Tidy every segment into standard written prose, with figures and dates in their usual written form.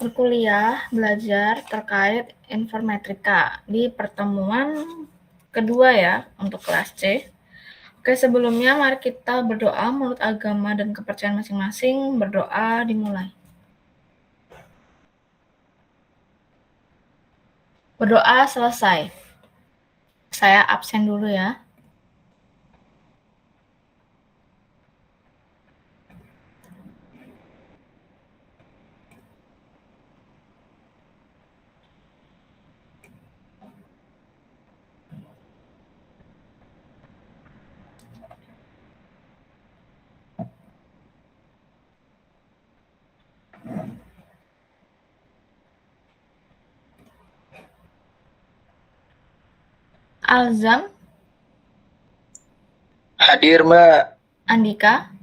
berkuliah, belajar terkait informatika di pertemuan kedua ya untuk kelas C. Oke, sebelumnya mari kita berdoa menurut agama dan kepercayaan masing-masing. Berdoa dimulai. Berdoa selesai. Saya absen dulu ya. Alzam, Hadir, Mbak. Andika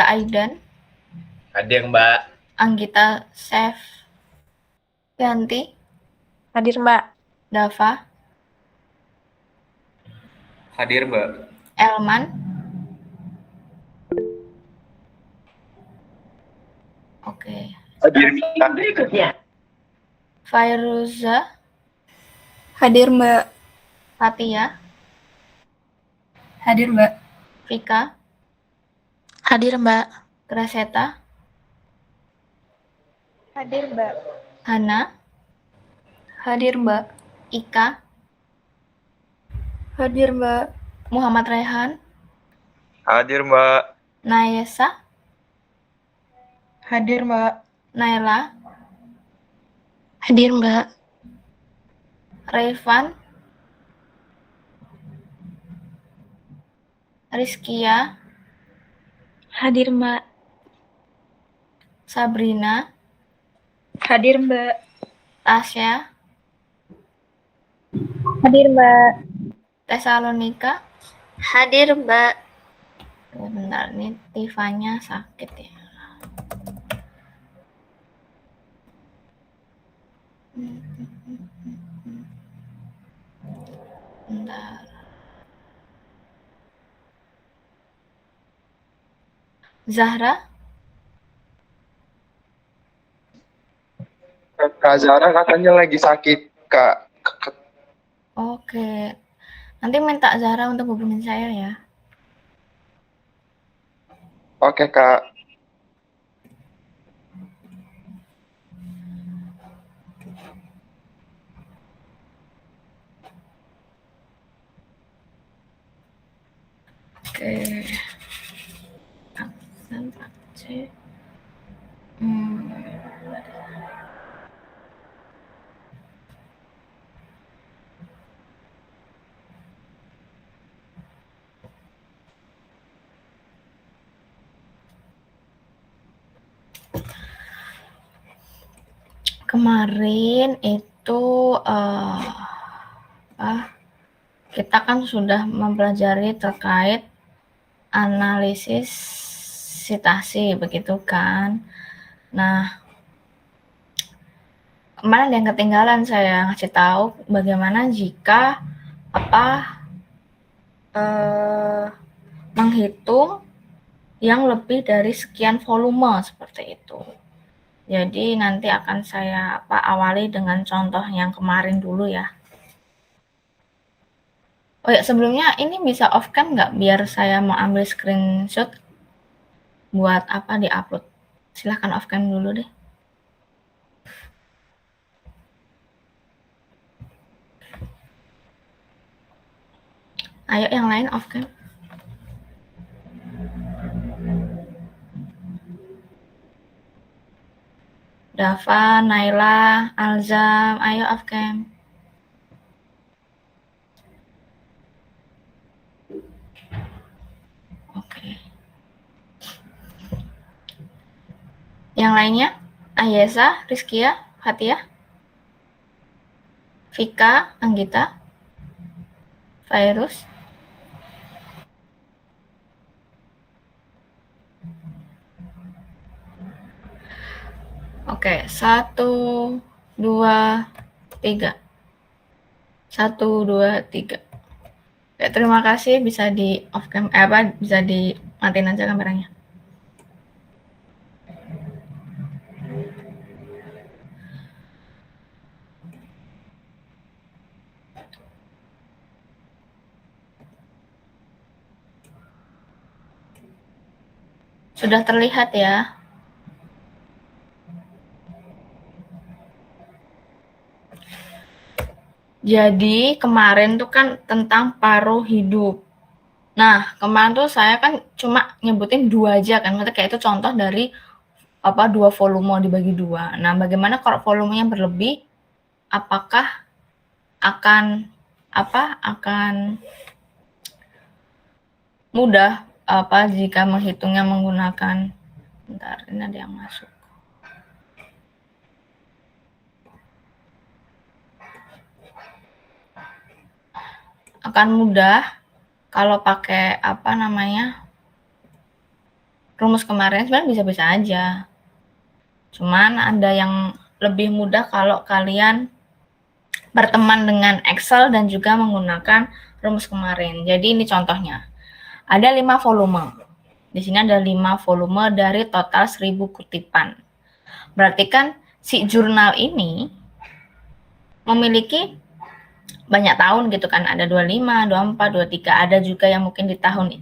Aidan, Hadir, Mbak. Anggita Sefyanti, Hadir, Mbak. Dava, Hadir, Mbak. Elman, oke, Hadir, Mbak. Fairuza, Hadir, Mbak. Fatia, Hadir, Mbak. Vika, Hadir, Mbak. Graseta, Hadir, Mbak. Hana, Hadir, Mbak. Ika, Hadir, Mbak. Muhammad Rehan, Hadir, Mbak. Nayesa, Hadir, Mbak. Naila, Hadir, Mbak. Revan, Rizkia, Hadir, Mbak. Sabrina, Hadir, Mbak. Tasya, Hadir, Mbak. Tesalonika. Hadir, Mbak. Bentar, nih Tifanya sakit ya. Bentar. Zahra, Kak Zara katanya lagi sakit, Kak. oke. Nanti minta Zahra untuk hubungin saya ya. Oke, Kak. Oke. Absen C. Kemarin itu kita kan sudah mempelajari terkait analisis sitasi, begitu kan. Nah, kemarin ada yang ketinggalan, saya ngasih tahu bagaimana jika menghitung yang lebih dari sekian volume seperti itu. Jadi nanti akan saya awali dengan contoh yang kemarin dulu ya. Oh ya, sebelumnya ini bisa off cam nggak biar saya mau ambil screenshot buat di-upload. Silahkan off cam dulu deh. Ayo yang lain off cam. Dava, Naila, Alzam, ayo off cam. Oke. Yang lainnya, Ayesa, Rizkia, Fatia, Vika, Anggita, Virus. Oke, 1, 2, 3. 1, 2, 3. Oke, terima kasih, bisa di off cam, bisa dimatiin aja kameranya. Sudah terlihat ya? Jadi kemarin tuh kan tentang paruh hidup. Nah, kemarin tuh saya kan cuma nyebutin 2 aja kan, maksudnya kayak itu contoh dari 2 volume dibagi 2. Nah, bagaimana kalau volumenya berlebih? Apakah akan mudah jika menghitungnya menggunakan, bentar, ini ada yang masuk. Akan mudah kalau pakai rumus kemarin sebenarnya bisa-bisa aja. Cuman ada yang lebih mudah kalau kalian berteman dengan Excel dan juga menggunakan rumus kemarin. Jadi ini contohnya. Ada 5 volume. Di sini ada 5 volume dari total 1000 kutipan. Berarti kan si jurnal ini memiliki banyak tahun gitu kan, ada 25, 24, 23, ada juga yang mungkin di tahun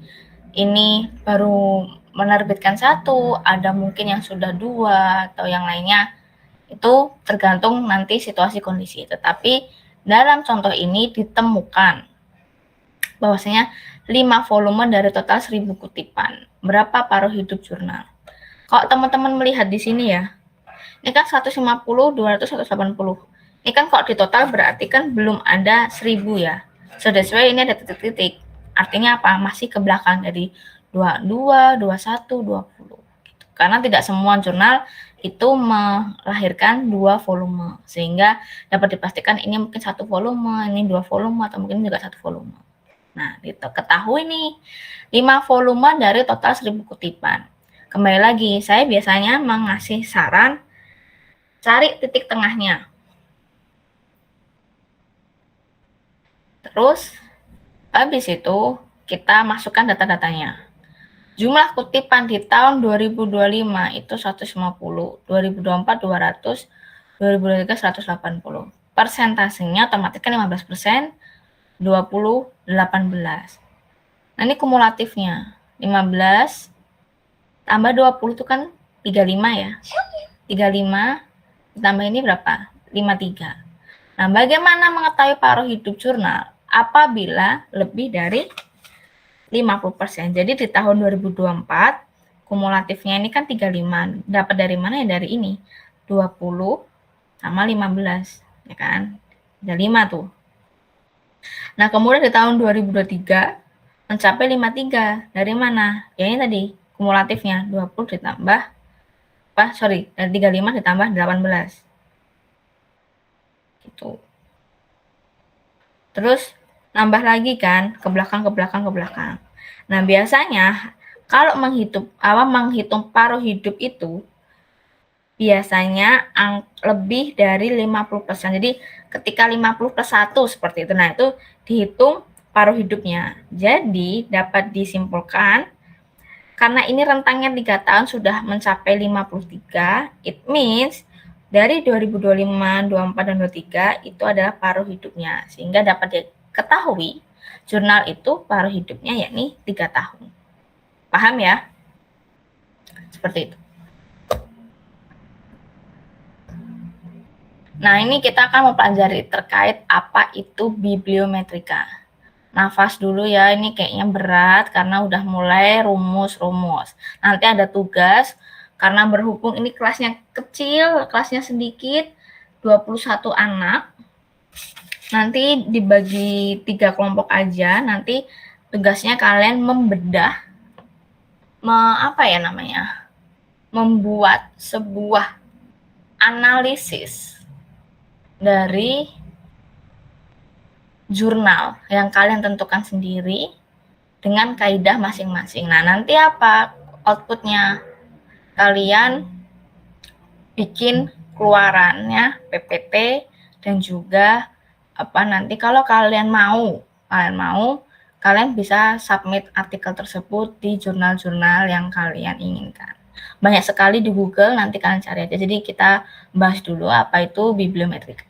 ini baru menerbitkan 1, ada mungkin yang sudah 2 atau yang lainnya. Itu tergantung nanti situasi kondisi. Tetapi dalam contoh ini ditemukan bahwasanya 5 volume dari total 1000 kutipan. Berapa paruh hidup jurnal? Kalau teman-teman melihat di sini ya, ini kan 150, 200, 180. Ini kan kalau di total berarti kan belum ada 1000 ya. So that's why ini ada titik-titik. Artinya apa? Masih ke belakang dari 22, 21, 20. Gitu. Karena tidak semua jurnal itu melahirkan 2 volume. Sehingga dapat dipastikan ini mungkin 1 volume, ini 2 volume, atau mungkin juga 1 volume. Nah, gitu. Ketahui nih, 5 volume dari total 1000 kutipan. Kembali lagi, saya biasanya mengasih saran cari titik tengahnya. Terus, habis itu kita masukkan data-datanya. Jumlah kutipan di tahun 2025 itu 150, 2024 200, 2023 180. Persentasenya otomatis kan 15%, 20, 18. Nah, ini kumulatifnya. 15 tambah 20 itu kan 35 ya. 35 ditambah ini berapa? 53. Nah, bagaimana mengetahui paruh hidup jurnal apabila lebih dari 50%? Jadi di tahun 2024 kumulatifnya ini kan 35. Dapat dari mana ya? Dari ini. 20 sama 15, ya kan? Ada 5 tuh. Nah, kemudian di tahun 2023 mencapai 53. Dari mana? Ya ini tadi, kumulatifnya 20 ditambah dari 35 ditambah 18. Gitu. Terus nambah lagi kan ke belakang. Nah, biasanya kalau menghitung paruh hidup itu biasanya lebih dari 50%. Jadi ketika 50+1 seperti itu. Nah, itu dihitung paruh hidupnya. Jadi dapat disimpulkan karena ini rentangnya 3 tahun sudah mencapai 53, it means dari 2025, 24, dan 23 itu adalah paruh hidupnya. Sehingga dapat diketahui jurnal itu paruh hidupnya yakni 3 tahun. Paham ya? Seperti itu. Nah, ini kita akan mempelajari terkait apa itu bibliometrika. Nafas dulu ya, ini kayaknya berat karena udah mulai rumus-rumus. Nanti ada tugas, karena berhubung ini kelasnya kecil, kelasnya sedikit, 21 anak, nanti dibagi 3 kelompok aja, nanti tugasnya kalian membedah, membuat sebuah analisis dari jurnal yang kalian tentukan sendiri dengan kaidah masing-masing. Nah, nanti apa outputnya? Kalian bikin keluarannya PPT dan juga nanti kalau kalian mau kalian bisa submit artikel tersebut di jurnal-jurnal yang kalian inginkan. Banyak sekali di Google, nanti kalian cari aja. Jadi kita bahas dulu apa itu bibliometrika.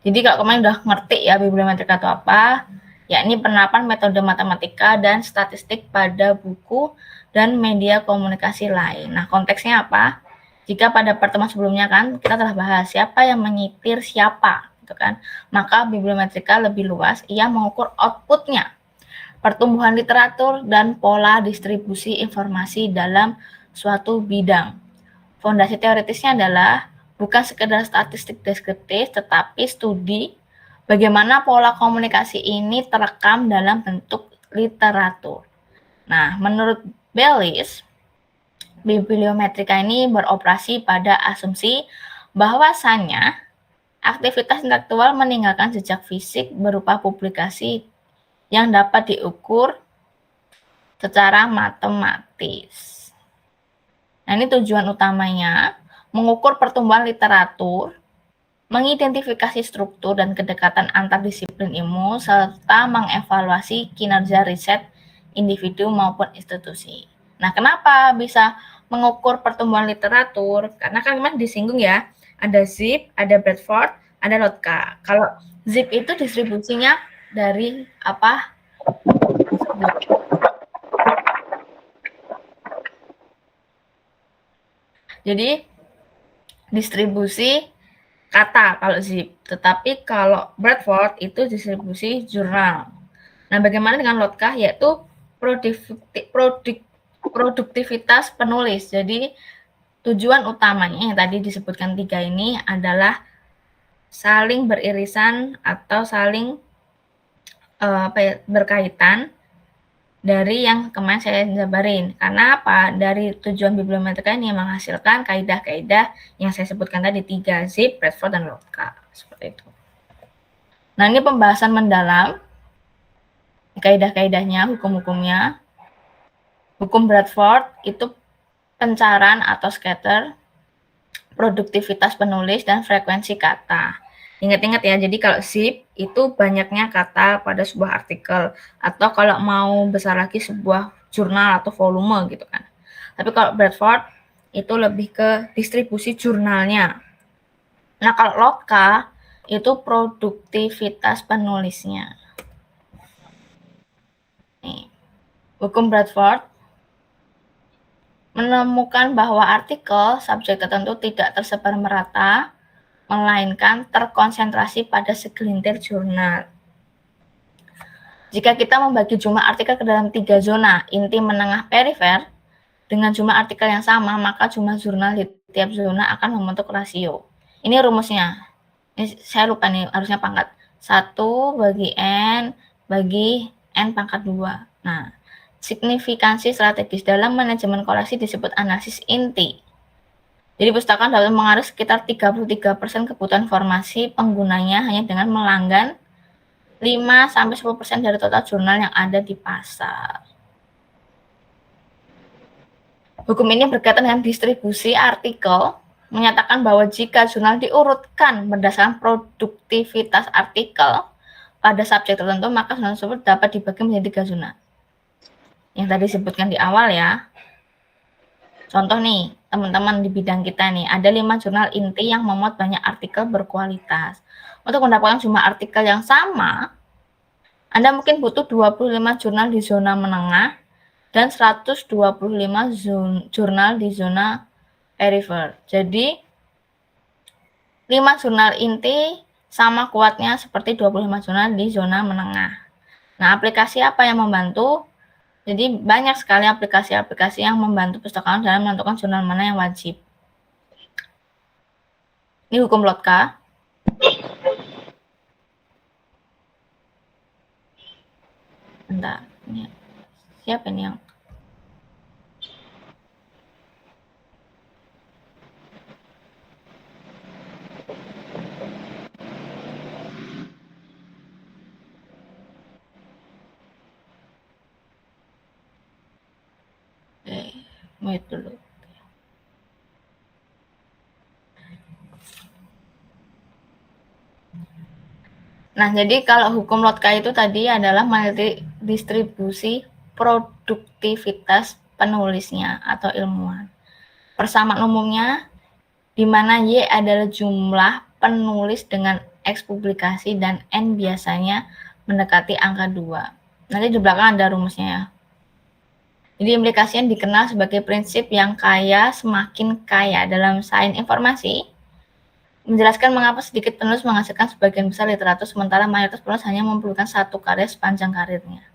Jadi kalau kalian udah ngerti ya bibliometrika itu apa, yakni penerapan metode matematika dan statistik pada buku dan media komunikasi lain. Nah, konteksnya apa? Jika pada pertemuan sebelumnya kan kita telah bahas siapa yang menyitir siapa, gitu kan? Maka bibliometrika lebih luas, ia mengukur outputnya, pertumbuhan literatur dan pola distribusi informasi dalam suatu bidang. Fondasi teoritisnya adalah bukan sekedar statistik deskriptif, tetapi studi bagaimana pola komunikasi ini terekam dalam bentuk literatur. Nah, menurut Bellis, bibliometrika ini beroperasi pada asumsi bahwasannya aktivitas intelektual meninggalkan jejak fisik berupa publikasi yang dapat diukur secara matematis. Nah, ini tujuan utamanya, mengukur pertumbuhan literatur, mengidentifikasi struktur dan kedekatan antar disiplin ilmu, serta mengevaluasi kinerja riset individu maupun institusi. Nah, kenapa bisa mengukur pertumbuhan literatur? Karena kan kemarin disinggung ya, ada Zip, ada Bradford, ada Lotka. Kalau Zip itu distribusinya dari apa? Jadi distribusi kata kalau Zip, tetapi kalau Bradford itu distribusi jurnal. Nah, bagaimana dengan Lotka? Yaitu produktivitas penulis. Jadi tujuan utamanya yang tadi disebutkan 3 ini adalah saling beririsan atau saling berkaitan dari yang kemarin saya jabarin. Karena apa? Dari tujuan bibliometrika ini menghasilkan kaidah-kaidah yang saya sebutkan tadi 3, Zip, Bradford, dan Lotka. Seperti itu. Nah, ini pembahasan mendalam kaidah-kaidahnya, hukum-hukumnya. Hukum Bradford itu pencaran atau scatter, produktivitas penulis, dan frekuensi kata. Ingat-ingat ya, jadi kalau Zip itu banyaknya kata pada sebuah artikel, atau kalau mau besar lagi sebuah jurnal atau volume gitu kan. Tapi kalau Bradford itu lebih ke distribusi jurnalnya. Nah, kalau Lotka itu produktivitas penulisnya. Nih, hukum Bradford menemukan bahwa artikel subjek tertentu tidak tersebar merata, melainkan terkonsentrasi pada segelintir jurnal. Jika kita membagi jumlah artikel ke dalam 3 zona, inti, menengah, perifer, dengan jumlah artikel yang sama, maka jumlah jurnal di tiap zona akan membentuk rasio. Ini rumusnya. Ini saya lupa nih, harusnya pangkat 1 bagi N pangkat 2. Nah, signifikansi strategis dalam manajemen koleksi disebut analisis inti. Jadi pustaka dapat mengaruhi sekitar 33% kebutuhan informasi penggunanya hanya dengan melanggan 5-10% dari total jurnal yang ada di pasar. Hukum ini berkaitan dengan distribusi artikel, menyatakan bahwa jika jurnal diurutkan berdasarkan produktivitas artikel pada subjek tertentu, maka jurnal tersebut dapat dibagi menjadi 3 zona. Yang tadi disebutkan di awal ya. Contoh nih, teman-teman di bidang kita nih, ada 5 jurnal inti yang memuat banyak artikel berkualitas. Untuk mendapatkan jumlah artikel yang sama, Anda mungkin butuh 25 jurnal di zona menengah dan 125 jurnal di zona perifer. Jadi, 5 jurnal inti sama kuatnya seperti 25 jurnal di zona menengah. Nah, aplikasi apa yang membantu? Jadi banyak sekali aplikasi-aplikasi yang membantu pustakawan dalam menentukan jurnal mana yang wajib. Ini hukum Lotka. Bentar, ini siapa ini yang? Wait dulu. Nah, jadi kalau hukum Lotka itu tadi adalah meneliti distribusi produktivitas penulisnya atau ilmuwan. Persamaan umumnya, di mana Y adalah jumlah penulis dengan X publikasi dan N biasanya mendekati angka 2. Nanti di belakang ada rumusnya ya. Jadi implikasinya dikenal sebagai prinsip yang kaya semakin kaya. Dalam sains informasi, menjelaskan mengapa sedikit penulis menghasilkan sebagian besar literatur, sementara mayoritas penulis hanya memperlukan satu karya sepanjang karirnya.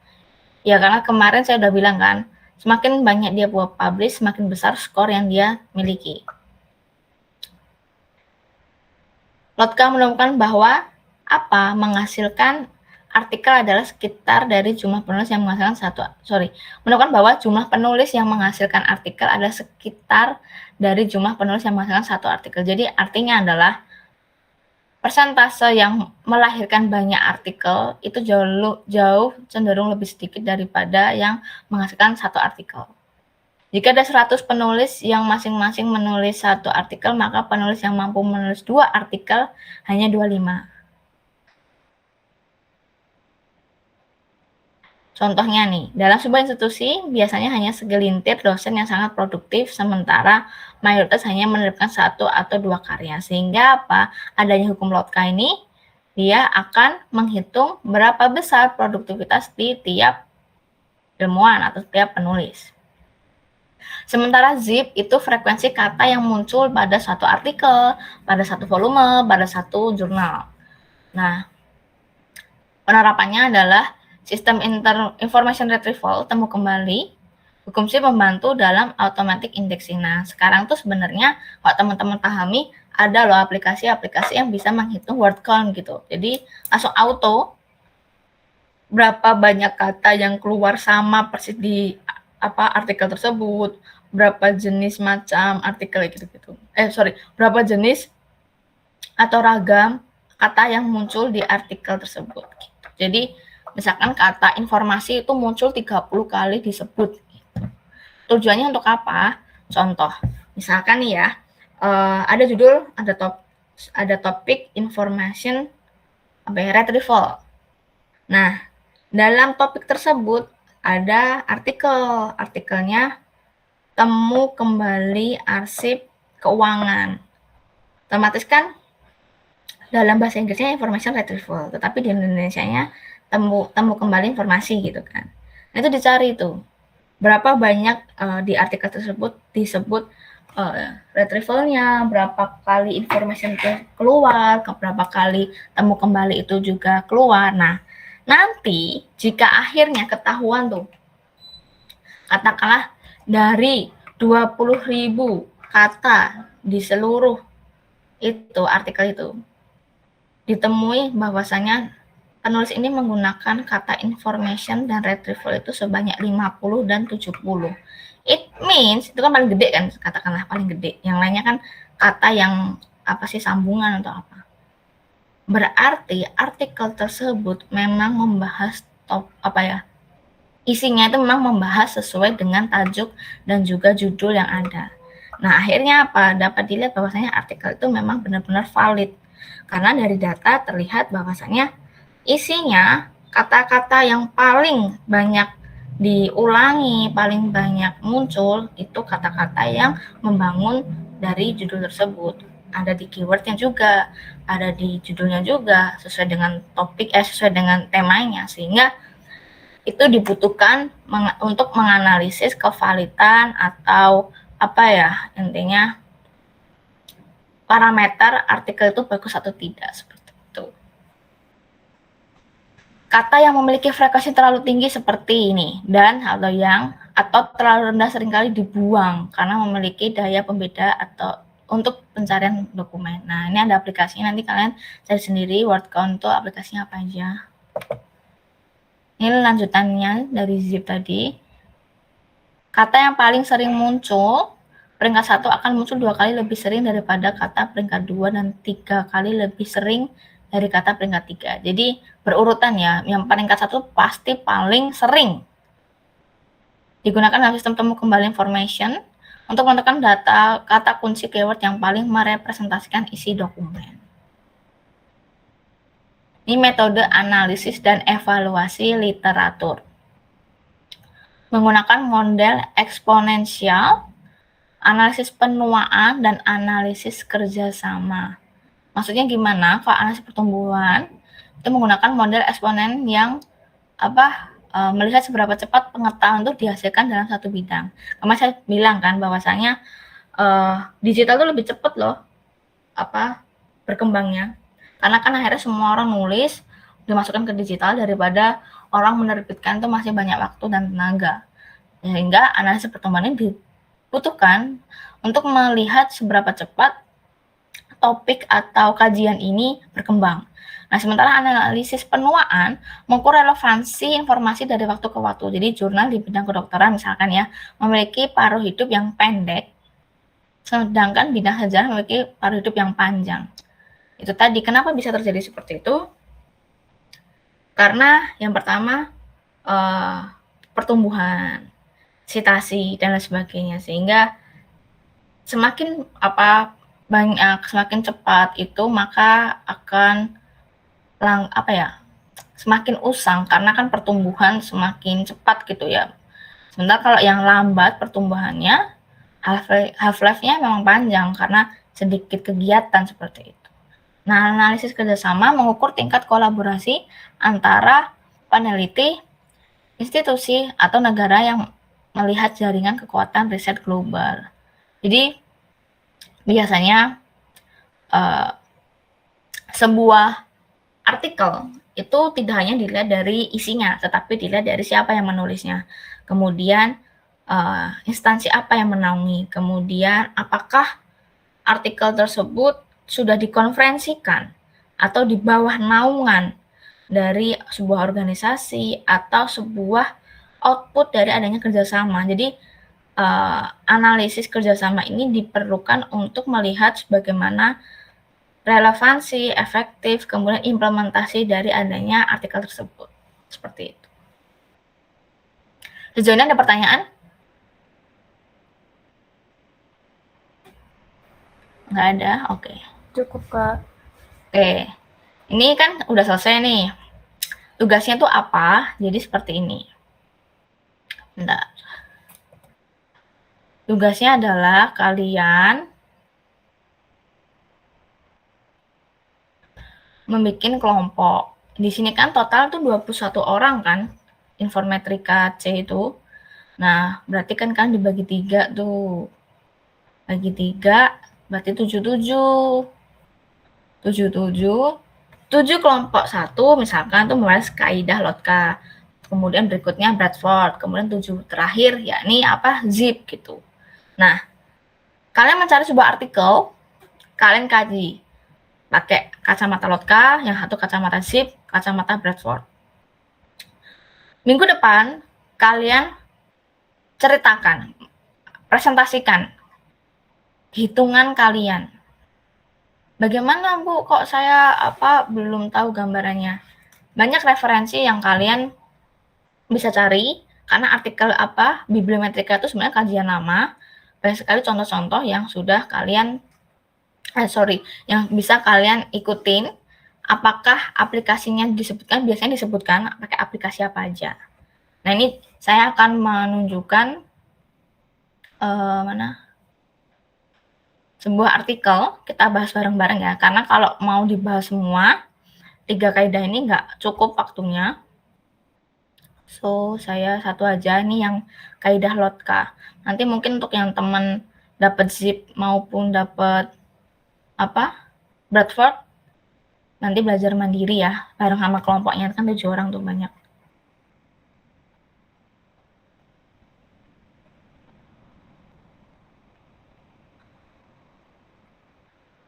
Ya, karena kemarin saya udah bilang kan, semakin banyak dia publish, semakin besar skor yang dia miliki. Lotka menemukan bahwa menghasilkan artikel adalah sekitar dari jumlah penulis yang menghasilkan menemukan bahwa jumlah penulis yang menghasilkan artikel adalah sekitar dari jumlah penulis yang menghasilkan satu artikel. Jadi artinya adalah persentase yang melahirkan banyak artikel itu jauh cenderung lebih sedikit daripada yang menghasilkan satu artikel. Jika ada 100 penulis yang masing-masing menulis satu artikel, maka penulis yang mampu menulis 2 artikel hanya 25. Contohnya nih, dalam sebuah institusi biasanya hanya segelintir dosen yang sangat produktif, sementara mayoritas hanya menerbitkan 1 atau 2 karya. Sehingga adanya hukum Lotka ini, dia akan menghitung berapa besar produktivitas di tiap ilmuwan atau tiap penulis. Sementara zip itu frekuensi kata yang muncul pada satu artikel, pada satu volume, pada satu jurnal. Nah, penerapannya adalah sistem information retrieval, temu kembali. Hukum zip membantu dalam automatic indexing. Nah, sekarang tuh sebenarnya kalau teman-teman pahami, ada loh aplikasi-aplikasi yang bisa menghitung word count gitu. Jadi langsung auto berapa banyak kata yang keluar sama persis di artikel tersebut, berapa jenis macam artikel gitu-gitu. Berapa jenis atau ragam kata yang muncul di artikel tersebut. Gitu. Jadi, misalkan kata informasi itu muncul 30 kali disebut. Gitu. Tujuannya untuk apa? Contoh, misalkan nih ya, ada judul, ada topik information retrieval. Nah, dalam topik tersebut ada artikelnya temu kembali arsip keuangan. Otomatis kan dalam bahasa Inggrisnya information retrieval, tetapi di Indonesianya temu kembali informasi gitu kan. Nah, itu dicari tuh berapa banyak di artikel tersebut disebut retrievalnya, berapa kali information itu keluar, berapa kali temu kembali itu juga keluar. Nah, nanti jika akhirnya ketahuan tuh, katakanlah dari 20.000 kata di seluruh itu artikel itu, ditemui bahwasanya penulis ini menggunakan kata information dan retrieval itu sebanyak 50 dan 70. It means, itu kan paling gede kan, katakanlah paling gede. Yang lainnya kan kata yang sambungan atau apa. Berarti artikel tersebut memang membahas isinya itu memang membahas sesuai dengan tajuk dan juga judul yang ada. Nah, akhirnya dapat dilihat bahwasanya artikel itu memang benar-benar valid. Karena dari data terlihat bahwasanya isinya kata-kata yang paling banyak diulangi, paling banyak muncul itu kata-kata yang membangun dari judul tersebut. Ada di keywordnya juga, ada di judulnya juga, sesuai dengan topik, sesuai dengan temanya, sehingga itu dibutuhkan untuk menganalisis kevalidan atau intinya parameter artikel itu bagus atau tidak, seperti itu. Kata yang memiliki frekuensi terlalu tinggi seperti ini atau terlalu rendah seringkali dibuang karena memiliki daya pembeda atau untuk pencarian dokumen. Nah, ini ada aplikasinya, nanti kalian cari sendiri word count itu aplikasinya apa aja. Ini lanjutannya dari zip tadi. Kata yang paling sering muncul, peringkat 1 akan muncul 2 kali lebih sering daripada kata peringkat 2 dan 3 kali lebih sering dari kata peringkat 3. Jadi berurutan ya, yang peringkat 1 pasti paling sering. Digunakan dalam sistem temu kembali information untuk menentukan data kata kunci keyword yang paling merepresentasikan isi dokumen. Ini metode analisis dan evaluasi literatur. Menggunakan model eksponensial, analisis penuaan, dan analisis kerjasama. Maksudnya gimana? Kalau analisis pertumbuhan, itu menggunakan model eksponen yang melihat seberapa cepat pengetahuan itu dihasilkan dalam satu bidang. Kemarin saya bilang kan bahwasanya digital itu lebih cepat loh berkembangnya, karena kan akhirnya semua orang nulis dimasukkan ke digital daripada orang menerbitkan itu masih banyak waktu dan tenaga, sehingga analisis pertumbuhan ini dibutuhkan untuk melihat seberapa cepat topik atau kajian ini berkembang. Nah, sementara analisis penuaan mengukur relevansi informasi dari waktu ke waktu. Jadi jurnal di bidang kedokteran misalkan ya memiliki paruh hidup yang pendek, sedangkan bidang sejarah memiliki paruh hidup yang panjang. Itu tadi kenapa bisa terjadi seperti itu? Karena yang pertama pertumbuhan, citasi dan lain sebagainya, sehingga semakin semakin cepat itu maka akan semakin usang karena kan pertumbuhan semakin cepat gitu ya. Sementara kalau yang lambat pertumbuhannya half-life-nya memang panjang karena sedikit kegiatan seperti itu. Nah, analisis kerjasama mengukur tingkat kolaborasi antara peneliti, institusi, atau negara yang melihat jaringan kekuatan riset global. Jadi, biasanya sebuah artikel itu tidak hanya dilihat dari isinya, tetapi dilihat dari siapa yang menulisnya. Kemudian instansi apa yang menaungi, kemudian apakah artikel tersebut sudah dikonferensikan atau di bawah naungan dari sebuah organisasi atau sebuah output dari adanya kerjasama. Jadi analisis kerjasama ini diperlukan untuk melihat bagaimana relevansi, efektif, kemudian implementasi dari adanya artikel tersebut. Seperti itu. Sejauh ini ada pertanyaan? Nggak ada? Oke. Cukup, Kak. Oke. Ini kan udah selesai nih. Tugasnya tuh apa? Jadi seperti ini. Bentar. Tugasnya adalah kalian membuat kelompok. Di sini kan total tuh 21 orang kan, Informatika C itu. Nah, berarti kan dibagi 3 tuh. Bagi 3, berarti 77. 7 kelompok 1, misalkan tuh membahas kaidah Lotka. Kemudian berikutnya Bradford. Kemudian 7 terakhir, yakni Zip gitu. Nah, kalian mencari sebuah artikel, kalian kaji. Pakai kacamata Lotka, yang satu kacamata Zip, kacamata Bradford. Minggu depan, kalian ceritakan, presentasikan hitungan kalian. Bagaimana, Bu? Kok saya belum tahu gambarannya? Banyak referensi yang kalian bisa cari, karena artikel bibliometrika itu sebenarnya kajian lama. Banyak sekali contoh-contoh yang sudah kalian yang bisa kalian ikutin. Apakah aplikasinya disebutkan? Biasanya disebutkan pakai aplikasi apa aja. Nah, ini saya akan menunjukkan sebuah artikel, kita bahas bareng-bareng ya, karena kalau mau dibahas semua 3 kaidah ini nggak cukup waktunya. So, saya satu aja nih yang kaidah Lotka. Nanti mungkin untuk yang teman dapat Zip maupun dapat Bradford, nanti belajar mandiri ya, bareng sama kelompoknya, kan 7 orang tuh banyak.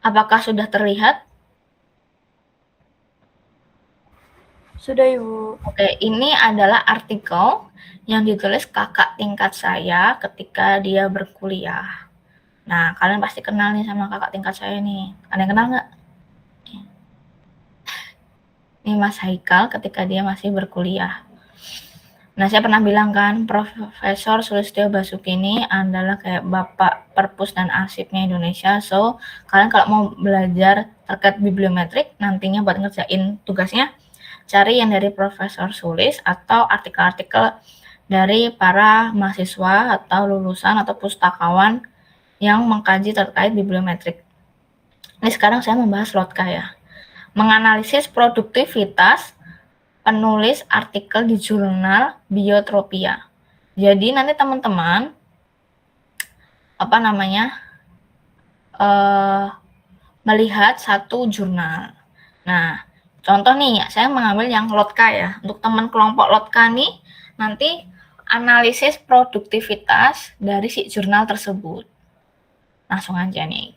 Apakah sudah terlihat? Sudah, Ibu. Oke, ini adalah artikel yang ditulis kakak tingkat saya ketika dia berkuliah. Nah, kalian pasti kenal nih sama kakak tingkat saya nih. Kalian kenal nggak? Ini Mas Haikal ketika dia masih berkuliah. Nah, saya pernah bilang kan, Profesor Sulistyo Basuki ini adalah kayak bapak perpus dan arsipnya Indonesia. So, kalian kalau mau belajar terkait bibliometrik, nantinya buat ngerjain tugasnya, cari yang dari Profesor Sulis atau artikel-artikel dari para mahasiswa atau lulusan atau pustakawan yang mengkaji terkait bibliometrik. Ini sekarang saya membahas Lotka ya. menganalisis produktivitas penulis artikel di jurnal Biotropia. Jadi nanti teman-teman melihat satu jurnal. Nah, contoh nih, saya mengambil yang Lotka ya. Untuk teman kelompok Lotka nih, nanti analisis produktivitas dari si jurnal tersebut. Langsung aja nih.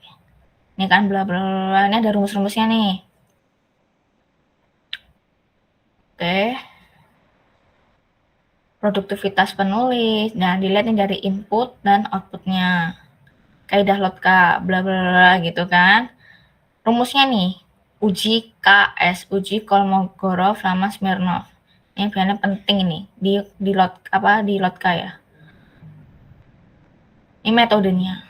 Ini kan bla bla bla, ini ada rumus-rumusnya nih. Oke. Produktivitas penulis. Nah, dilihat nih dari input dan outputnya. Kaidah Lotka, bla bla bla gitu kan. Rumusnya nih, uji KS, uji Kolmogorov sama Smirnov. Yang biasanya penting nih di Lotka ya. Ini metodenya.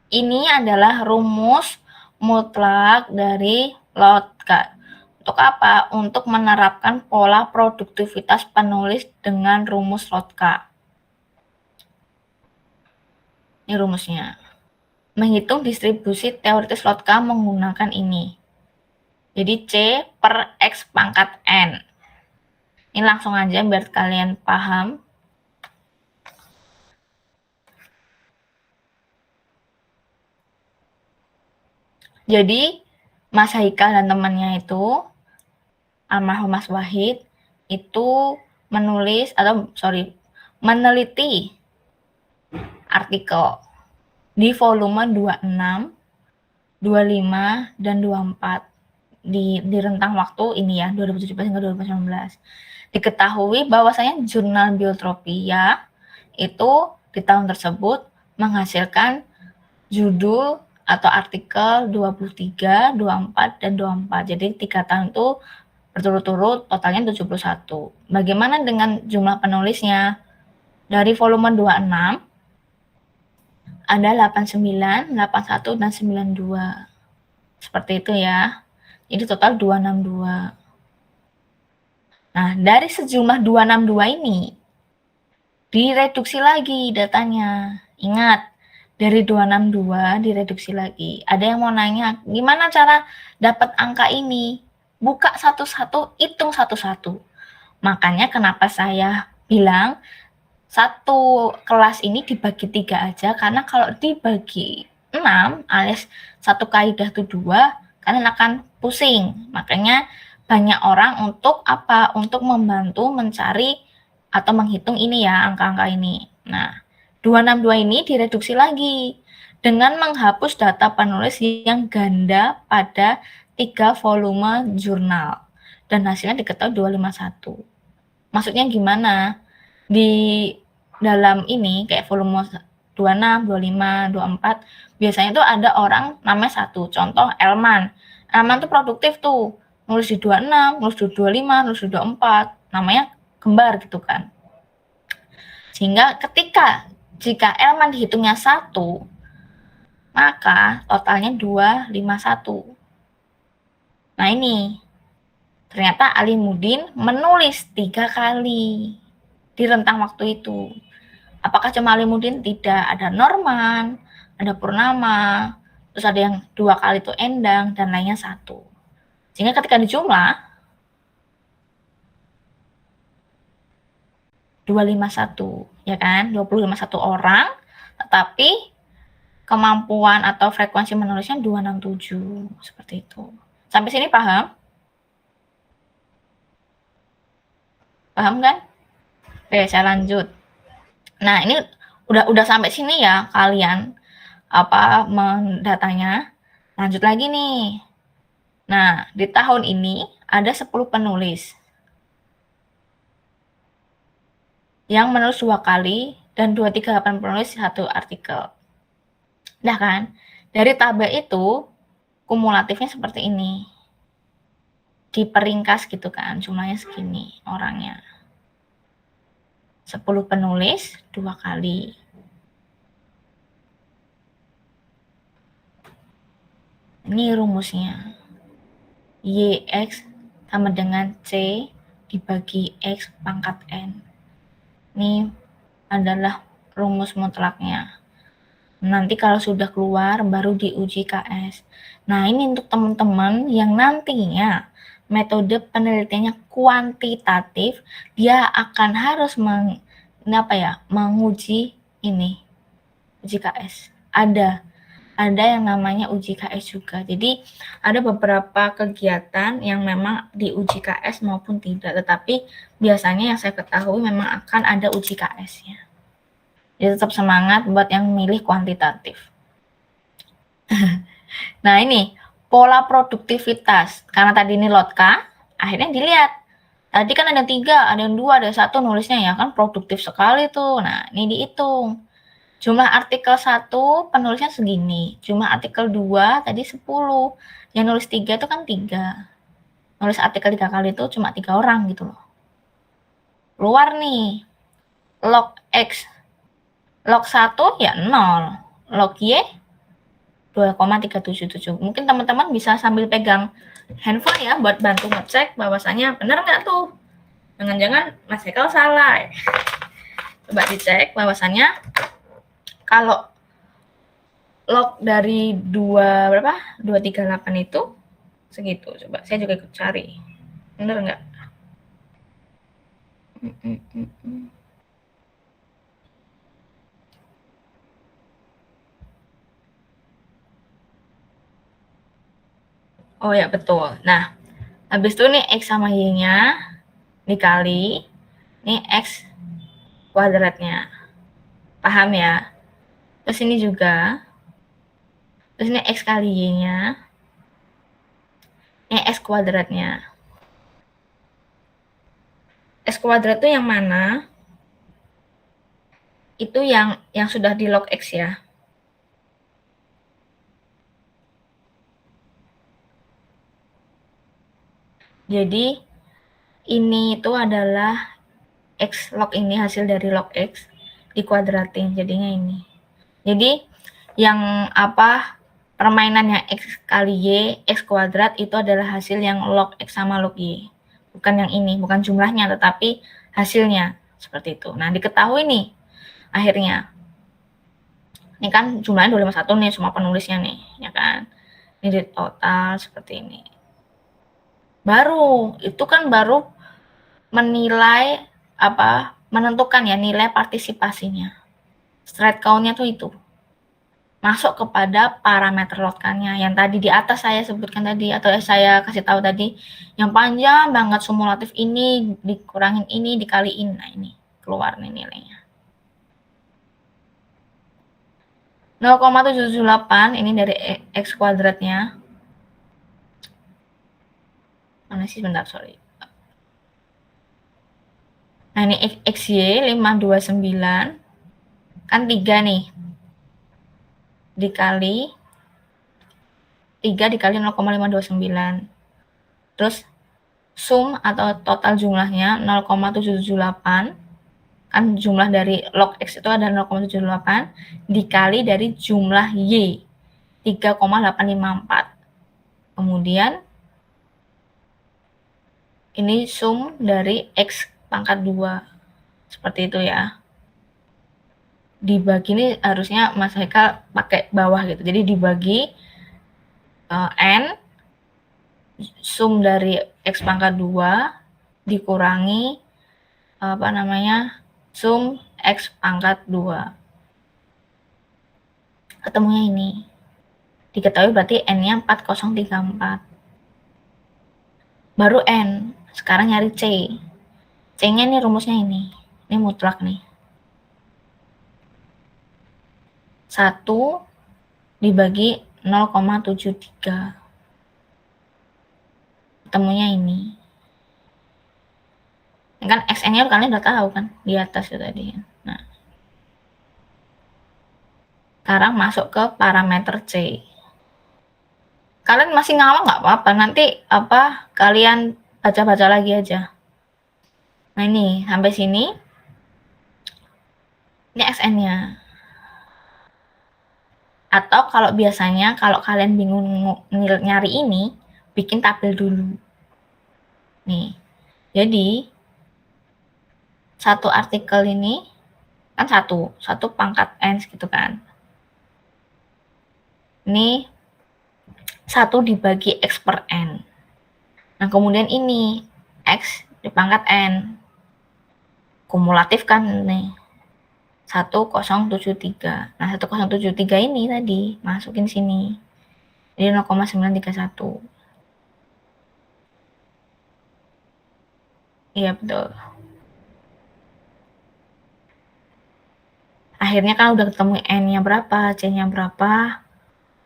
Ini adalah rumus mutlak dari Lotka. Untuk apa? Untuk menerapkan pola produktivitas penulis dengan rumus Lotka. Ini rumusnya. Menghitung distribusi teoritis Lotka menggunakan ini. Jadi C per X pangkat N. Ini langsung aja biar kalian paham. Jadi Mas Haikal dan temannya itu, almarhum Mas Wahid, itu meneliti artikel di volume 26, 25, dan 24 di rentang waktu ini ya, 2017 hingga 2019. Diketahui bahwasanya jurnal Biotropia itu di tahun tersebut menghasilkan judul atau artikel 23, 24, dan 24. Jadi 3 tahun itu berturut-turut totalnya 71. Bagaimana dengan jumlah penulisnya? Dari volume 26 ada 89, 81, dan 92. Seperti itu ya. Jadi total 262. Nah, dari sejumlah 262 ini direduksi lagi datanya. Ingat, dari 262 direduksi lagi. Ada yang mau nanya, gimana cara dapat angka ini? Buka satu-satu, hitung satu-satu. Makanya kenapa saya bilang satu kelas ini dibagi 3 aja, karena kalau dibagi 6 alias satu kaidah itu 2, kalian akan pusing. Makanya banyak orang untuk apa? Untuk membantu mencari atau menghitung ini ya, angka-angka ini. Nah, 262 ini direduksi lagi dengan menghapus data penulis yang ganda pada 3 volume jurnal. Dan hasilnya diketahui 251. Maksudnya gimana? Di dalam ini, kayak volume 26, 25, 24, biasanya tuh ada orang namanya 1. Contoh, Elman. Elman tuh produktif tuh. Nulis di 26, nulis di 25, nulis di 24. Namanya kembar gitu kan. Sehingga jika Elman dihitungnya 1, maka totalnya 251. Nah ini, ternyata Alimuddin menulis 3 kali di rentang waktu itu. Apakah cuma Alimuddin? Tidak. Ada Norman, ada Purnama, terus ada yang 2 kali itu Endang, dan lainnya 1. Sehingga ketika dijumlah, 251, ya kan? 251 orang, tetapi kemampuan atau frekuensi menulisnya 267, seperti itu. Sampai sini paham? Paham kan? Oke, saya lanjut. Nah, ini udah sampai sini ya kalian mendatanya. Lanjut lagi nih. Nah, di tahun ini ada 10 penulis yang menulis 2 kali dan 238 penulis 1 artikel. Nah kan, dari tabel itu kumulatifnya seperti ini. Diperingkas gitu kan, jumlahnya segini orangnya. 10 penulis 2 kali. Ini rumusnya. YX sama dengan C dibagi X pangkat N. Ini adalah rumus mutlaknya. Nanti kalau sudah keluar baru diuji KS. Nah, ini untuk teman-teman yang nantinya metode penelitiannya kuantitatif, dia akan harus menguji ini, uji KS. Ada yang namanya uji KS juga. Jadi ada beberapa kegiatan yang memang diuji KS maupun tidak, tetapi biasanya yang saya ketahui memang akan ada uji KS-nya. Jadi tetap semangat buat yang milih kuantitatif. Nah, ini pola produktivitas. Karena tadi ini lotka, akhirnya dilihat. Tadi kan ada 3, ada yang 2, ada 1 nulisnya ya kan, produktif sekali tuh. Nah, ini dihitung. Jumlah artikel 1 penulisnya segini. Jumlah artikel 2 tadi 10. Yang nulis 3 itu kan 3. Nulis artikel 3 kali itu cuma 3 orang gitu loh. Keluar nih. Log X. Log 1 ya 0. Log Y 2,377. Mungkin teman-teman bisa sambil pegang handphone ya buat bantu ngecek bahwasannya benar nggak tuh. Jangan-jangan Mas Hekal salah. Coba dicek bahwasannya kalau log dari 238 itu segitu. Coba saya juga ikut cari. Benar nggak? Oh ya, betul. Nah, habis itu nih X sama Y-nya dikali, ini X kuadratnya. Paham ya? Terus ini juga, terus ini X kali Y-nya, ini X kuadratnya. X kuadrat itu yang mana? Itu yang sudah di log X ya. Jadi ini itu adalah X log ini hasil dari log X dikuadratin jadinya ini. Jadi yang permainannya X kali Y X kuadrat itu adalah hasil yang log X sama log Y. Bukan yang ini, bukan jumlahnya tetapi hasilnya seperti itu. Nah, diketahui nih akhirnya. Ini kan jumlahnya 251 nih semua penulisnya nih, ya kan. Ini di total seperti ini. Itu kan baru menilai menentukan ya nilai partisipasinya. Straight count-nya tuh itu. Masuk kepada parameter lotkannya yang tadi di atas saya sebutkan tadi atau saya kasih tahu tadi, yang panjang banget sumulatif ini dikurangin ini dikaliin. Nah, ini keluar nih nilainya. 0,778 ini dari X kuadratnya. Mana sih, bentar, sorry. Nah, ini XY 529 kan 3 nih. Dikali 3 dikali 0,529. Terus sum atau total jumlahnya 0,778. Kan jumlah dari log X itu ada 0,778 dikali dari jumlah Y 3,854. Kemudian ini sum dari X pangkat 2. Seperti itu ya. Dibagi ini harusnya Mas Haikal pakai bawah gitu. Jadi dibagi N sum dari X pangkat 2 dikurangi sum X pangkat 2. Ketemunya ini. Diketahui berarti N-nya 4034. Baru N. Sekarang nyari C. C-nya nih rumusnya ini. Ini mutlak nih. 1 dibagi 0,73. Ketemunya ini. Ini kan XN-nya kalian udah tahu kan di atas itu tadi. Nah. Sekarang masuk ke parameter C. Kalian masih ngawang nggak apa-apa, nanti kalian baca-baca lagi aja. Nah, ini sampai sini. Ini XN-nya. Atau kalau biasanya kalau kalian bingung nyari ini, bikin tabel dulu. Nih. Jadi satu artikel ini kan satu pangkat N gitu kan. Ini 1 dibagi X per N. Nah, kemudian ini X dipangkat N. Kumulatif kan nih. 1073. Nah, 1073 ini tadi masukin sini. Jadi 0,931. Iya, betul. Akhirnya kan udah ketemu N-nya berapa, C-nya berapa.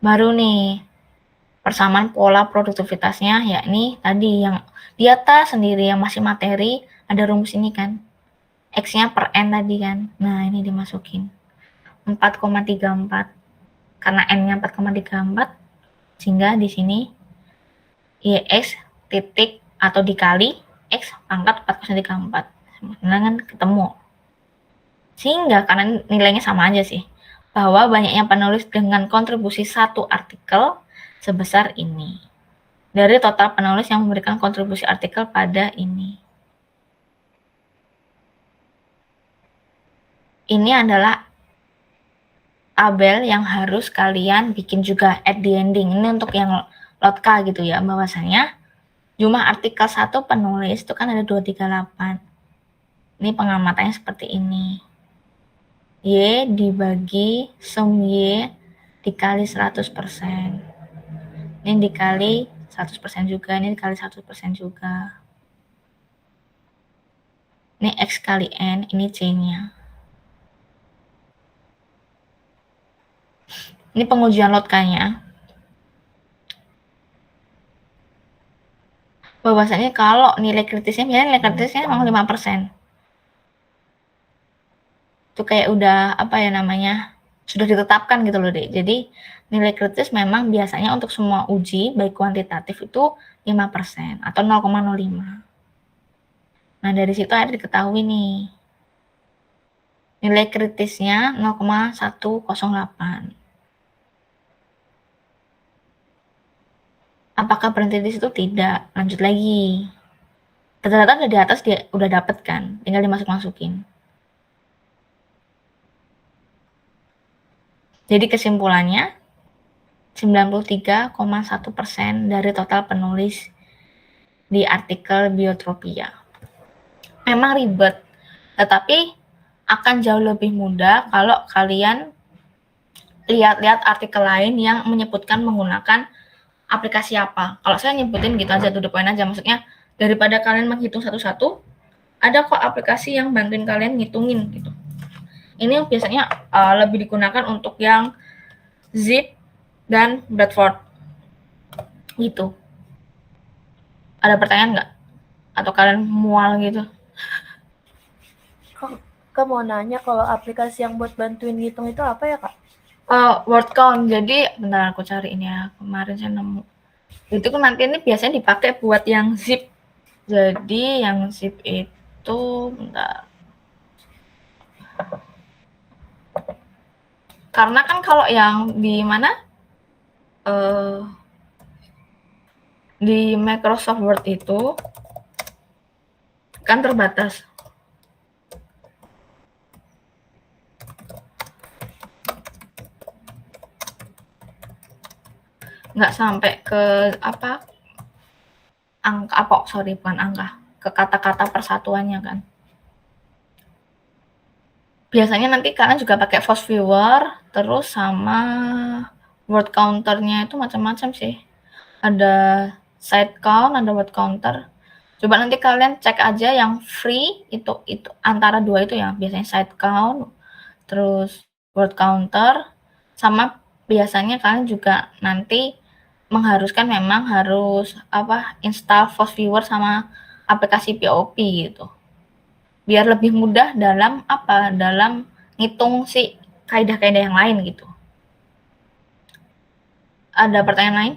Baru nih persamaan pola produktivitasnya, yakni tadi yang di atas sendiri yang masih materi, ada rumus ini kan. X-nya per N tadi kan. Nah, ini dimasukin. 4,34. Karena N-nya 4,34, sehingga di sini YX titik atau dikali X pangkat 4,34. Nah, kan ketemu. Sehingga karena nilainya sama aja sih, bahwa banyaknya penulis dengan kontribusi 1 artikel sebesar ini. Dari total penulis yang memberikan kontribusi artikel pada ini. Ini adalah tabel yang harus kalian bikin juga at the ending. Ini untuk yang lotka gitu ya, bahwasanya jumlah artikel 1 penulis itu kan ada 238. Ini pengamatannya seperti ini. Y dibagi sum Y dikali 100%. Ini dikali 100% juga, ini dikali 100% juga. Ini X kali N, ini C-nya. Ini pengujian lotkanya. Bahwasanya kalau nilai kritisnya, biasanya nilai kritisnya memang 5%. Itu kayak udah, apa ya namanya, sudah ditetapkan gitu loh, Dek. Jadi, nilai kritis memang biasanya untuk semua uji, baik kuantitatif itu 5% atau 0,05. Nah, dari situ ada diketahui nih. Nilai kritisnya 0,108. Apakah berhenti di situ? Tidak. Lanjut lagi. Data-data udah di atas dia udah dapet kan, tinggal dimasuk-masukin. Jadi kesimpulannya 93,1% dari total penulis di artikel Biotropia. Memang ribet, tetapi akan jauh lebih mudah kalau kalian lihat-lihat artikel lain yang menyebutkan menggunakan aplikasi apa. Kalau saya nyebutin gitu aja, to the point aja, maksudnya daripada kalian menghitung satu-satu, ada kok aplikasi yang bantuin kalian ngitungin gitu. Ini biasanya lebih digunakan untuk yang Zip dan Bradford gitu. Ada pertanyaan nggak? Atau kalian mual gitu? Kak mau nanya, kalau aplikasi yang buat bantuin ngitung itu apa ya, Kak? Word count. Jadi bentar aku cari ini ya. Kemarin saya nemu. Itu kan nanti ini biasanya dipakai buat yang zip. Jadi yang zip itu bentar. Karena kan kalau yang di mana? Di Microsoft Word itu kan terbatas. Nggak sampai ke apa, angka apa, sorry bukan angka, ke kata-kata persatuannya kan. Biasanya nanti kalian juga pakai Force Viewer, terus sama word counternya itu macam-macam sih. Ada side count, ada word counter. Coba nanti kalian cek aja yang free itu antara dua itu ya, biasanya side count, terus word counter, sama biasanya kalian juga nanti mengharuskan memang harus install Force Viewer sama aplikasi POP gitu. Biar lebih mudah dalam dalam ngitung si kaidah-kaidah yang lain gitu. Ada pertanyaan lain?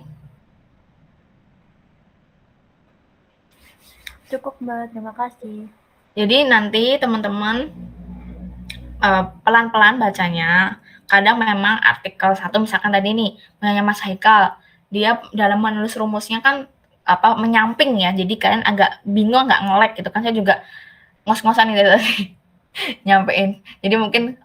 Cukup, Mbak. Terima kasih. Jadi nanti teman-teman pelan-pelan bacanya. Kadang memang artikel 1 misalkan tadi nih, punyanya Mas Haikal, dia dalam menulis rumusnya kan menyamping ya. Jadi kalian agak bingung, nggak nge-lag gitu kan. Saya juga ngos-ngosan gitu tadi nyampein. Jadi mungkin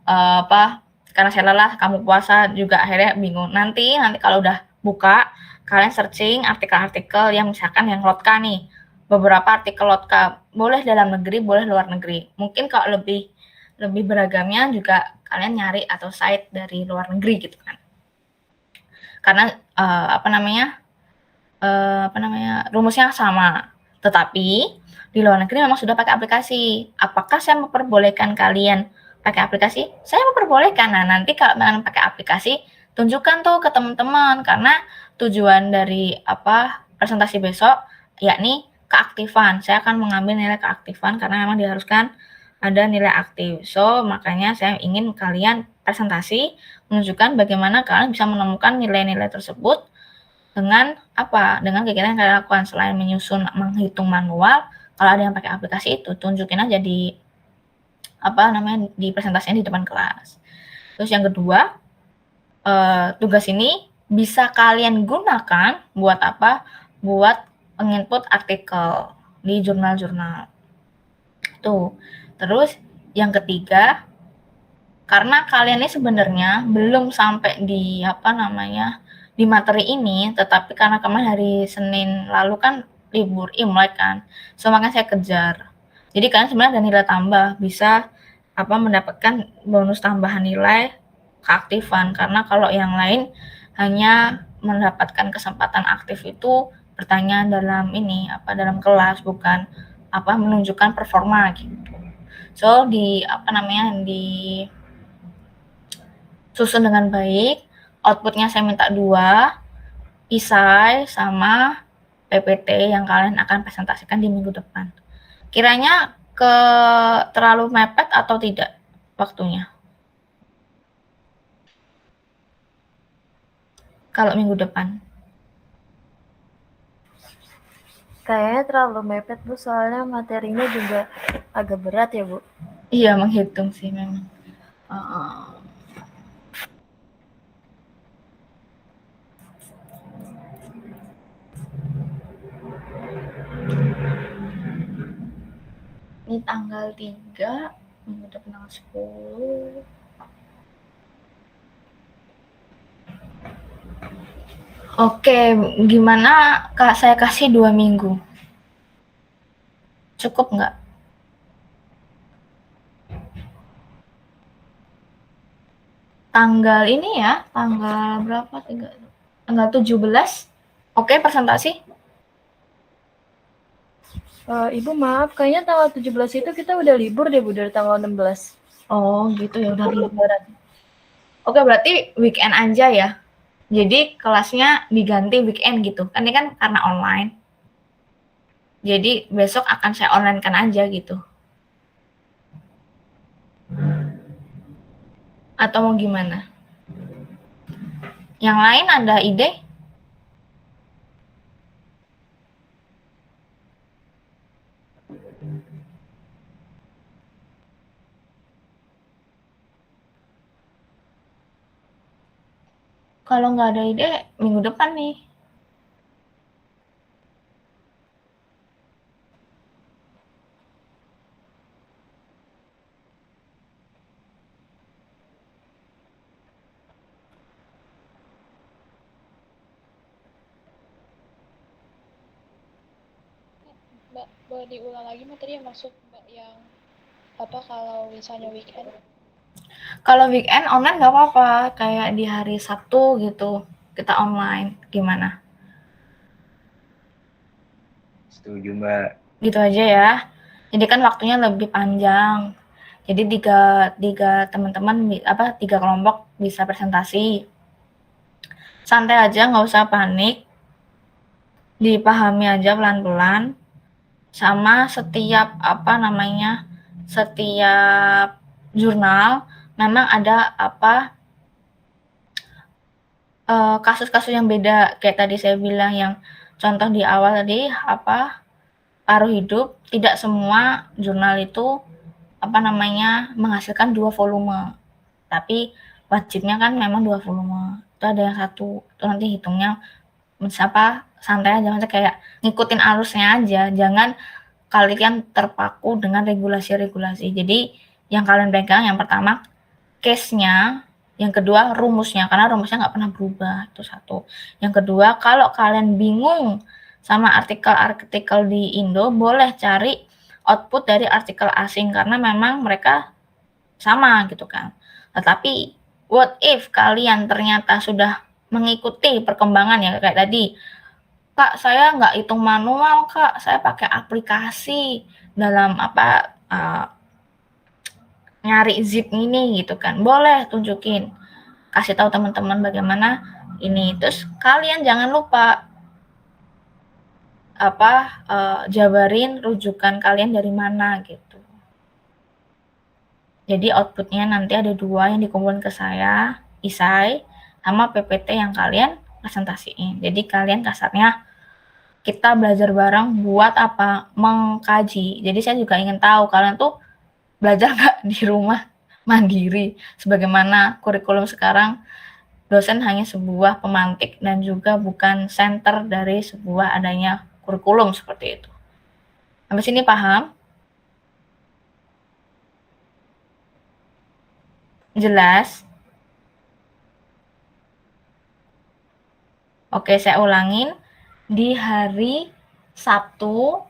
karena saya lelah, kamu puasa juga akhirnya bingung. Nanti kalau udah buka, kalian searching artikel-artikel yang misalkan yang lotka nih, beberapa artikel lotka, boleh dalam negeri, boleh luar negeri. Mungkin kalau lebih beragamnya juga kalian nyari atau site dari luar negeri gitu kan. Karena rumusnya sama. Tetapi di luar negeri memang sudah pakai aplikasi. Apakah saya memperbolehkan kalian pakai aplikasi? Saya memperbolehkan. Nah, nanti kalau kalian pakai aplikasi, tunjukkan tuh ke teman-teman, karena tujuan dari presentasi besok yakni keaktifan. Saya akan mengambil nilai keaktifan karena memang diharuskan ada nilai aktif. So, makanya saya ingin kalian presentasi menunjukkan bagaimana kalian bisa menemukan nilai-nilai tersebut dengan dengan kegiatan yang kalian lakukan. Selain menyusun, menghitung manual, kalau ada yang pakai aplikasi itu tunjukin aja di di presentasinya di depan kelas. Terus yang kedua, tugas ini bisa kalian gunakan buat apa? Buat menginput artikel di jurnal-jurnal. Tuh. Terus yang ketiga, karena kalian ini sebenarnya belum sampai di di materi ini, tetapi karena kemarin hari Senin lalu kan libur Imlek kan, so makanya saya kejar. Jadi kalian sebenarnya ada nilai tambah, bisa mendapatkan bonus tambahan nilai keaktifan, karena kalau yang lain hanya mendapatkan kesempatan aktif itu bertanya dalam dalam kelas, bukan menunjukkan performa gitu. So susun dengan baik, outputnya saya minta 2, isai sama PPT yang kalian akan presentasikan di minggu depan. Kiranya terlalu mepet atau tidak waktunya? Kalau minggu depan. Kayaknya terlalu mepet, Bu, soalnya materinya juga agak berat ya, Bu. Iya, menghitung sih memang. Ini tanggal 3, minggu depan tanggal 10. Oke, gimana saya kasih 2 minggu? Cukup nggak? Tanggal ini ya, tanggal berapa? Tanggal 17. Oke, presentasi? Ibu maaf, kayaknya tanggal 17 itu kita udah libur deh, Bu, dari tanggal 16. Oh gitu ya, udah liburan. Oke, berarti weekend aja ya. Jadi kelasnya diganti weekend gitu. Kan ini kan karena online. Jadi besok akan saya online-kan aja gitu. Atau mau gimana? Yang lain ada ide? Kalau nggak ada ide, minggu depan nih. Mbak, boleh diulang lagi materi yang maksud Mbak yang kalau misalnya weekend? Kalau weekend online nggak apa-apa, kayak di hari Sabtu gitu, kita online. Gimana? Setuju, Mbak. Gitu aja ya. Jadi kan waktunya lebih panjang. Jadi tiga teman-teman 3 kelompok bisa presentasi. Santai aja, nggak usah panik. Dipahami aja pelan-pelan. Sama setiap setiap jurnal memang ada kasus-kasus yang beda, kayak tadi saya bilang yang contoh di awal tadi paruh hidup, tidak semua jurnal itu menghasilkan 2 volume, tapi wajibnya kan memang 2 volume. Itu ada yang 1, itu nanti hitungnya santai aja, maksudnya kayak ngikutin arusnya aja, jangan kalian terpaku dengan regulasi-regulasi. Jadi yang kalian pegang yang pertama case-nya, Yang kedua, rumusnya, karena rumusnya nggak pernah berubah, itu satu. Yang kedua, kalau kalian bingung sama artikel-artikel di Indo, boleh cari output dari artikel asing, karena memang mereka sama gitu kan. Tetapi, what if kalian ternyata sudah mengikuti perkembangan ya, kayak tadi, Kak, saya nggak hitung manual, Kak, saya pakai aplikasi dalam nyari zip ini gitu kan, boleh tunjukin, kasih tahu teman-teman bagaimana ini. Terus kalian jangan lupa jabarin rujukan kalian dari mana gitu. Jadi outputnya nanti ada 2 yang dikumpulin ke saya, isai, sama PPT yang kalian presentasiin. Jadi kalian kasarnya kita belajar bareng buat apa? Mengkaji. Jadi saya juga ingin tahu kalian tuh belajar nggak di rumah mandiri, sebagaimana kurikulum sekarang dosen hanya sebuah pemantik dan juga bukan center dari sebuah adanya kurikulum seperti itu. Sampai sini paham? Jelas? Oke, saya ulangin. Di hari Sabtu,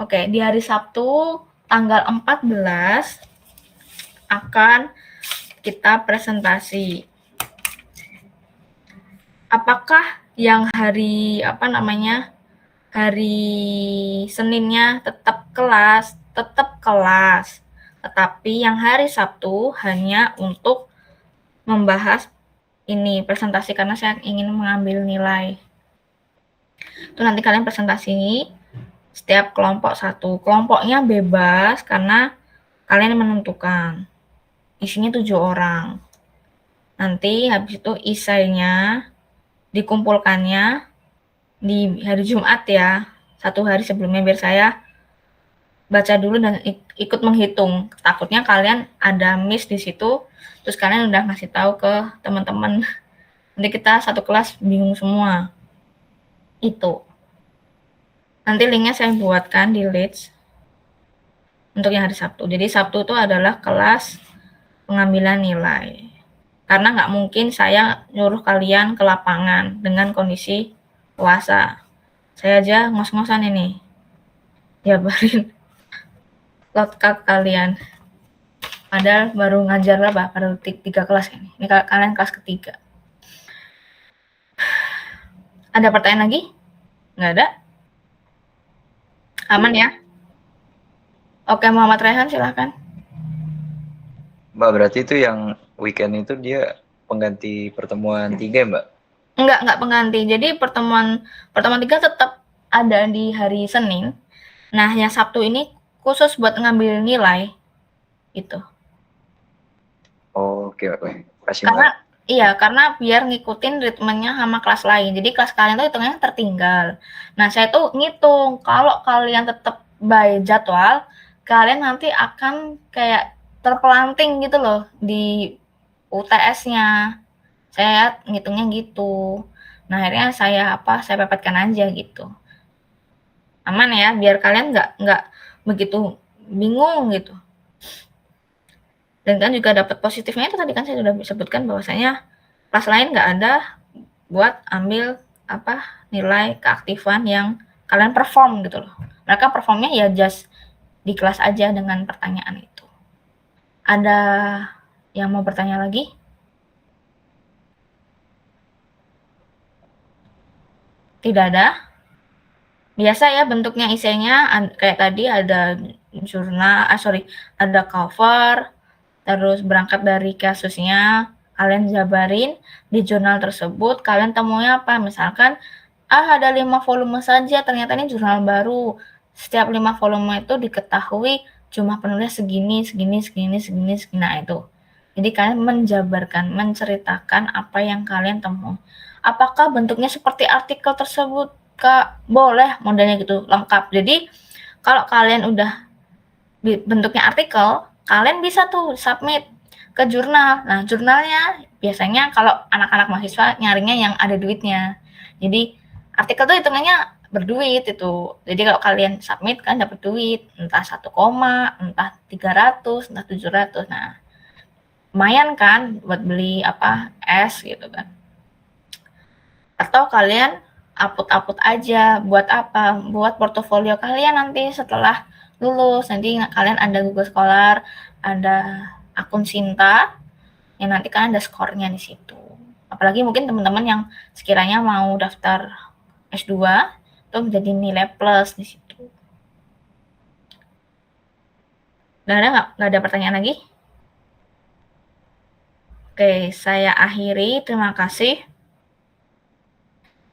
di hari Sabtu tanggal 14 akan kita presentasi. Apakah yang hari Seninnya tetap kelas, tetapi yang hari Sabtu hanya untuk membahas ini presentasi, karena saya ingin mengambil nilai. Itu nanti kalian presentasi setiap kelompok 1. Kelompoknya bebas karena kalian menentukan. Isinya 7 orang. Nanti habis itu isainya dikumpulkannya di hari Jumat ya, 1 hari sebelumnya, biar saya baca dulu dan ikut menghitung. Takutnya kalian ada miss di situ, terus kalian udah ngasih tahu ke teman-teman. Nanti kita satu kelas bingung semua. Itu. Nanti linknya saya buatkan di Leeds untuk yang hari Sabtu. Jadi Sabtu itu adalah kelas pengambilan nilai. Karena nggak mungkin saya nyuruh kalian ke lapangan dengan kondisi puasa. Saya aja ngos-ngosan ini. Jabarin load card kalian. Padahal baru ngajar baru 3 kelas ini. Ini kalian kelas ketiga. Ada pertanyaan lagi? Nggak ada? Aman ya? Oke, Muhammad Rehan silahkan. Mbak, berarti itu yang weekend itu dia pengganti pertemuan 3 ya, Mbak? Enggak pengganti. Jadi pertemuan 3 tetap ada di hari Senin. Nah, yang Sabtu ini khusus buat ngambil nilai. Itu. Oh, oke. Kasih, Karena Mbak. iya, karena biar ngikutin ritmenya sama kelas lain. Jadi kelas kalian tuh hitungannya tertinggal. Nah, saya tuh ngitung kalau kalian tetap by jadwal, kalian nanti akan kayak terpelanting gitu loh di UTS-nya. Saya ngitungnya gitu. Nah, akhirnya saya pepetkan aja gitu. Aman ya, biar kalian nggak begitu bingung gitu. Dan kan juga dapat positifnya itu tadi kan saya sudah sebutkan bahwasanya kelas lain nggak ada buat ambil nilai keaktifan yang kalian perform gitu loh. Mereka performnya ya just di kelas aja dengan pertanyaan itu. Ada yang mau bertanya lagi? Tidak ada? Biasa ya bentuknya isinya kayak tadi ada jurnal, ada cover, terus berangkat dari kasusnya, kalian jabarin di jurnal tersebut, kalian temunya apa? Misalkan, ada 5 volume saja, ternyata ini jurnal baru. Setiap 5 volume itu diketahui jumlah penulis segini. Nah, itu. Jadi kalian menjabarkan, menceritakan apa yang kalian temui. Apakah bentuknya seperti artikel tersebut, Kak? Boleh, modelnya gitu, lengkap. Jadi, kalau kalian udah bentuknya artikel, kalian bisa tuh submit ke jurnal. Nah, jurnalnya biasanya kalau anak-anak mahasiswa nyarinya yang ada duitnya. Jadi, artikel tuh hitungannya berduit itu. Jadi kalau kalian submit kan dapat duit, entah 1 koma, entah 300, entah 700. Nah, lumayan kan buat beli es gitu kan. Atau kalian upload aja, buat apa? Buat portofolio kalian nanti setelah lulus. Nanti kalian ada Google Scholar, ada akun Sinta, yang nanti kan ada skornya di situ. Apalagi mungkin teman-teman yang sekiranya mau daftar S2, itu menjadi nilai plus di situ. Udah ada nggak ada pertanyaan lagi? Oke, saya akhiri. Terima kasih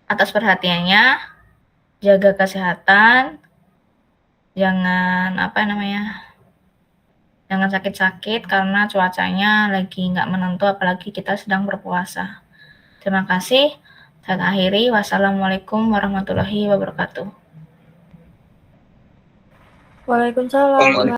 atas perhatiannya. Jaga kesehatan. Jangan jangan sakit-sakit karena cuacanya lagi nggak menentu, apalagi kita sedang berpuasa. Terima kasih. Saya akhiri. Wassalamualaikum warahmatullahi wabarakatuh. Waalaikumsalam.